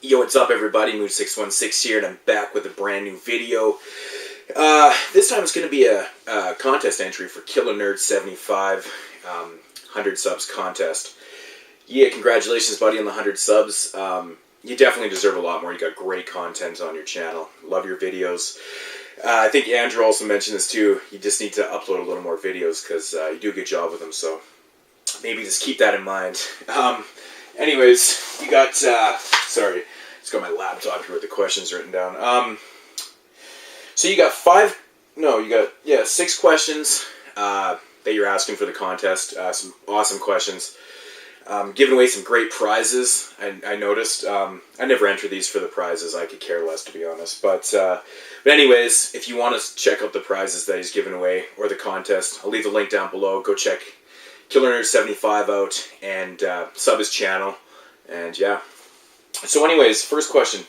Yo, what's up everybody, Mood616 here, and I'm back with a brand new video. This time it's going to be a contest entry for Killernerd75, 100 subs contest. Yeah, congratulations buddy on the 100 subs. You definitely deserve a lot more. You got great content on your channel. Love your videos. I think Andrew also mentioned this too. You just need to upload a little more videos because you do a good job with them, so maybe just keep that in mind. Anyways, you got, sorry, just got my laptop here with the questions written down. So you got six questions that you're asking for the contest. Some awesome questions. Giving away some great prizes. I noticed. I never enter these for the prizes. I could care less, to be honest. But anyways, if you want to check out the prizes that he's giving away or the contest, I'll leave the link down below. Go check Killernerd75 out and sub his channel. And yeah. So anyways, first question.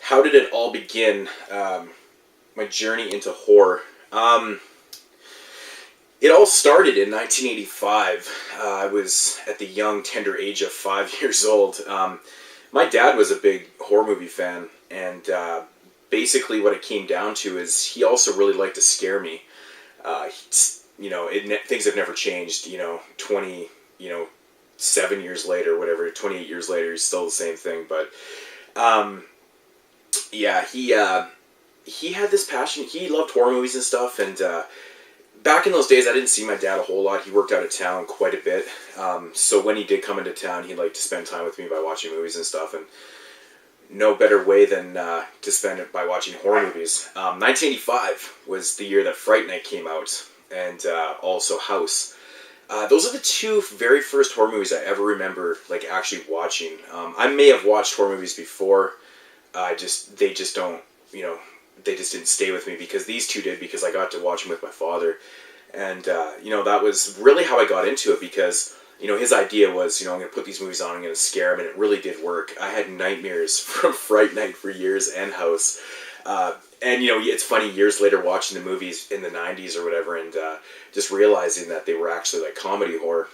How did it all begin? My journey into horror. It all started in 1985. I was at the young, tender age of 5 years old. My dad was a big horror movie fan, and basically what it came down to is he also really liked to scare me. Things have never changed. 7 years later, whatever, 28 years later, he's still the same thing. But yeah, he had this passion. He loved horror movies and stuff, and back in those days, I didn't see my dad a whole lot. He worked out of town quite a bit. So when he did come into town, he liked to spend time with me by watching movies and stuff. And no better way than to spend it by watching horror movies. 1985 was the year that Fright Night came out, and also House. Those are the two very first horror movies I ever remember actually watching. I may have watched horror movies before. They just didn't stay with me, because these two did, because I got to watch them with my father. And, that was really how I got into it, because, his idea was, I'm going to put these movies on, I'm going to scare him, and it really did work. I had nightmares from Fright Night for years and House. It's funny, years later watching the movies in the 90s or whatever, and just realizing that they were actually like comedy horror.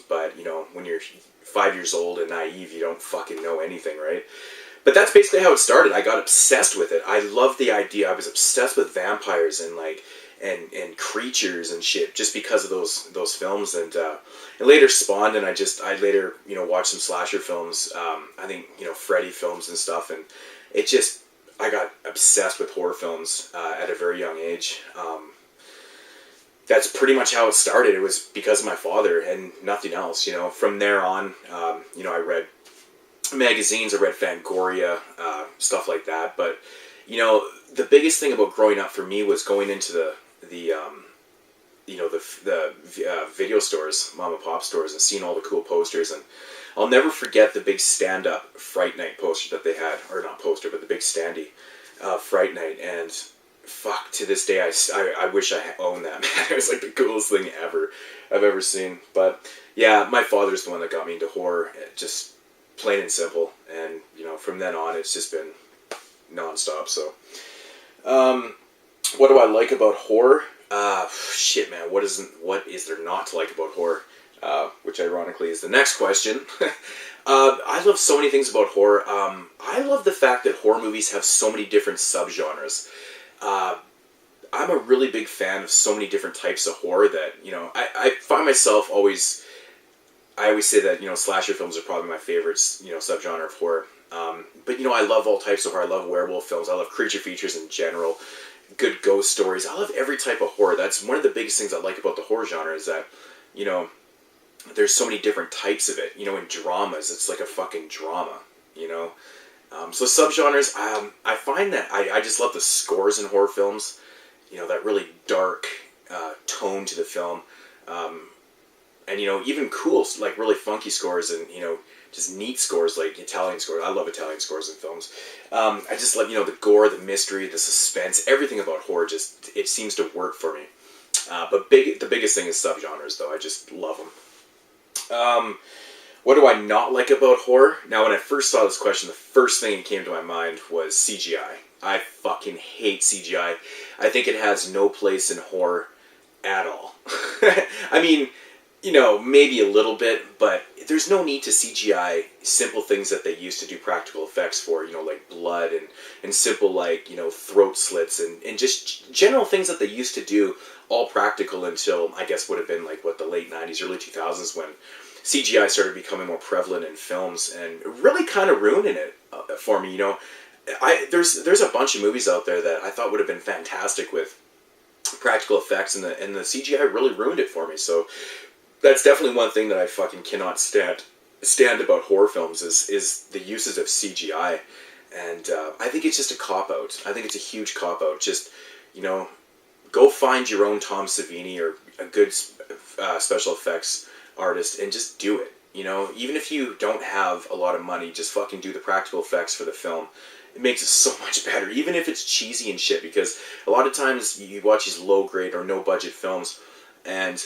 But, when you're 5 years old and naive, you don't fucking know anything, right? But that's basically how it started. I got obsessed with it. I loved the idea. I was obsessed with vampires and and creatures and shit just because of those films. And it later spawned, and I later watched some slasher films. I think Freddy films and stuff, and I got obsessed with horror films at a very young age. That's pretty much how it started. It was because of my father and nothing else. From there on, I read magazines, I read Fangoria, stuff like that. But the biggest thing about growing up for me was going into the video stores, mom and pop stores, and seeing all the cool posters. And I'll never forget the big stand-up Fright Night poster that they had, or not poster, but the big standee Fright Night. And fuck, to this day I wish I owned that, man. It was like the coolest thing I've ever seen. But yeah, my father's the one that got me into horror, just plain and simple. And from then on, it's just been non-stop. So what do I like about horror? Shit, man, what is there not to like about horror? Which ironically is the next question. I love so many things about horror. I love the fact that horror movies have so many different subgenres. I'm a really big fan of so many different types of horror that, I find myself always... I always say that, slasher films are probably my favorite, subgenre of horror. But, I love all types of horror. I love werewolf films. I love creature features in general. Good ghost stories. I love every type of horror. That's one of the biggest things I like about the horror genre, is that, there's so many different types of it. In dramas, it's like a fucking drama, So subgenres, I find that I just love the scores in horror films. That really dark tone to the film. And, even cool, really funky scores and, just neat scores, like Italian scores. I love Italian scores in films. I just love, the gore, the mystery, the suspense, everything about horror it seems to work for me. But the biggest thing is subgenres, though. I just love them. What do I not like about horror? Now, when I first saw this question, the first thing that came to my mind was CGI. I fucking hate CGI. I think it has no place in horror at all. I mean, maybe a little bit, but there's no need to CGI simple things that they used to do practical effects for, like blood and simple, like, throat slits and just general things that they used to do, all practical until, I guess, would have been, like, the late 90s, early 2000s, when CGI started becoming more prevalent in films and really kind of ruining it for me, There's a bunch of movies out there that I thought would have been fantastic with practical effects, and the CGI really ruined it for me, so that's definitely one thing that I fucking cannot stand about horror films is the uses of CGI, and I think it's just a cop-out. I think it's a huge cop-out. Just, go find your own Tom Savini or a good special effects artist and just do it. Even if you don't have a lot of money, just fucking do the practical effects for the film. It makes it so much better, even if it's cheesy and shit, because a lot of times you watch these low-grade or no-budget films, and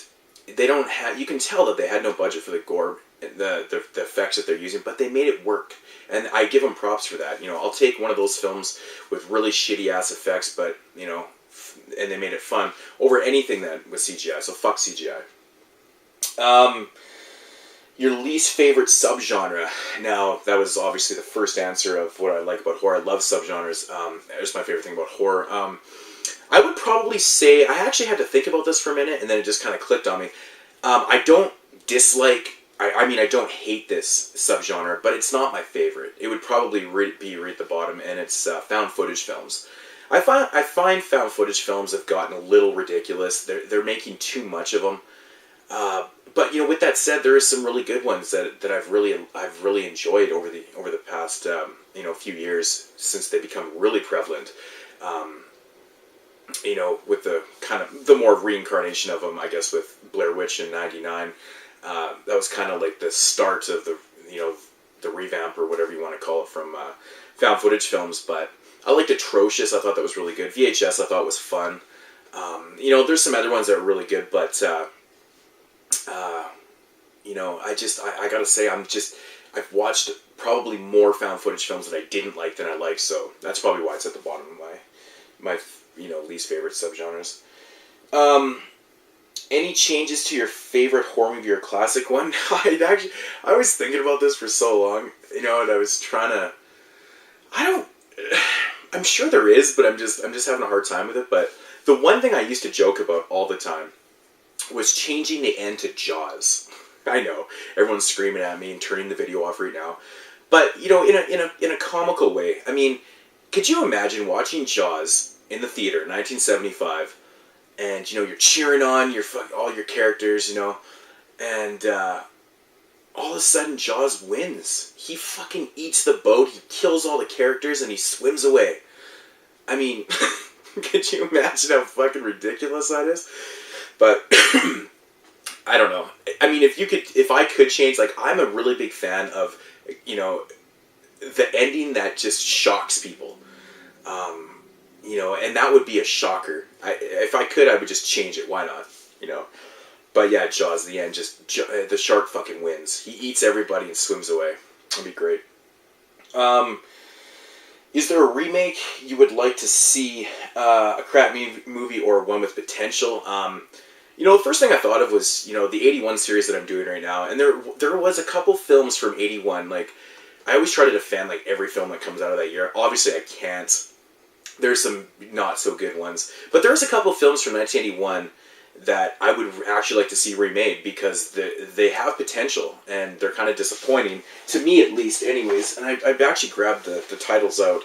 they don't have, you can tell that they had no budget for the gore, the effects that they're using, but they made it work. And I give them props for that. I'll take one of those films with really shitty ass effects, but, and they made it fun, over anything that was CGI. So fuck CGI. Your least favorite subgenre. Now, that was obviously the first answer of what I like about horror. I love subgenres. It's my favorite thing about horror. I would probably say, I actually had to think about this for a minute, and then it just kind of clicked on me. I don't dislike, I don't hate this subgenre, but it's not my favorite. It would probably be right at the bottom, and it's found footage films. I find found footage films have gotten a little ridiculous. They're making too much of them. But with that said, there are some really good ones that I've really enjoyed over the past few years since they become really prevalent. With the kind of the more reincarnation of them, I guess, with Blair Witch in '99. That was kind of like the start of the revamp or whatever you want to call it from found footage films. But I liked Atrocious. I thought that was really good. VHS I thought was fun. There's some other ones that are really good, but I gotta say, I've watched probably more found footage films that I didn't like than I liked, so that's probably why it's at the bottom of my least favorite subgenres. Any changes to your favorite horror movie or classic one? I was thinking about this for so long, and I was trying to, I'm sure there is, but I'm just having a hard time with it. But the one thing I used to joke about all the time was changing the end to Jaws. I know everyone's screaming at me and turning the video off right now, but in a comical way. I mean, could you imagine watching Jaws in the theater in 1975, and you're cheering on all your characters, and all of a sudden Jaws wins. He fucking eats the boat, he kills all the characters, and he swims away. I mean, could you imagine how fucking ridiculous that is? But I don't know. I mean, if I could change, like, I'm a really big fan of, the ending that just shocks people. And that would be a shocker. If I could, I would just change it. Why not? But yeah, Jaws, the end, just the shark fucking wins. He eats everybody and swims away. That'd be great. Is there a remake you would like to see? A crap movie or one with potential? The first thing I thought of was, the 81 series that I'm doing right now. And there was a couple films from 81. Like, I always try to defend, like, every film that comes out of that year. Obviously, I can't. There's some not so good ones. But there's a couple films from 1981 that I would actually like to see remade because they have potential and they're kind of disappointing, to me at least anyways. And I've actually grabbed the titles out.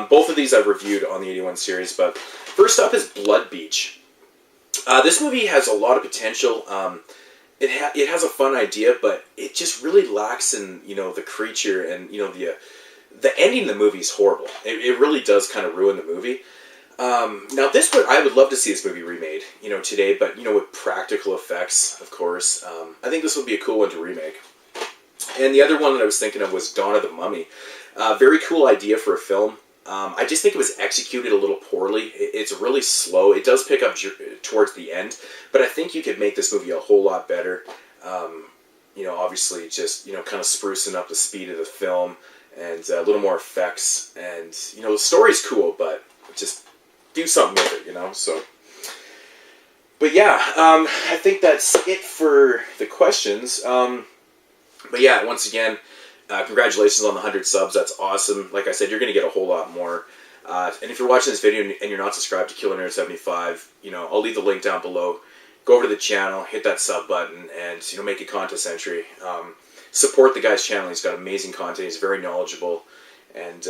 Both of these I've reviewed on the 81 series, but first up is Blood Beach. This movie has a lot of potential. It has a fun idea, but it just really lacks in, the creature and, the ending of the movie is horrible. It really does kind of ruin the movie. Now I would love to see this movie remade, today, but, with practical effects, of course. I think this would be a cool one to remake. And the other one that I was thinking of was Dawn of the Mummy. Very cool idea for a film. I just think it was executed a little poorly. It's really slow. It does pick up towards the end, but I think you could make this movie a whole lot better. Obviously just, kind of sprucing up the speed of the film and a little more effects. And, the story's cool, but just do something with it, so. But yeah, I think that's it for the questions. But yeah, once again, congratulations on the 100 subs. That's awesome. Like I said, you're going to get a whole lot more. And if you're watching this video and you're not subscribed to Killernerd75, I'll leave the link down below. Go over to the channel, hit that sub button, and make it content century. Support the guy's channel. He's got amazing content. He's very knowledgeable. And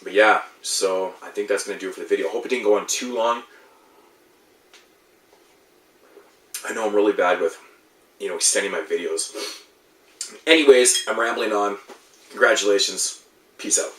but yeah, so I think that's going to do it for the video. Hope it didn't go on too long. I know I'm really bad with extending my videos. Anyways, I'm rambling on. Congratulations. Peace out.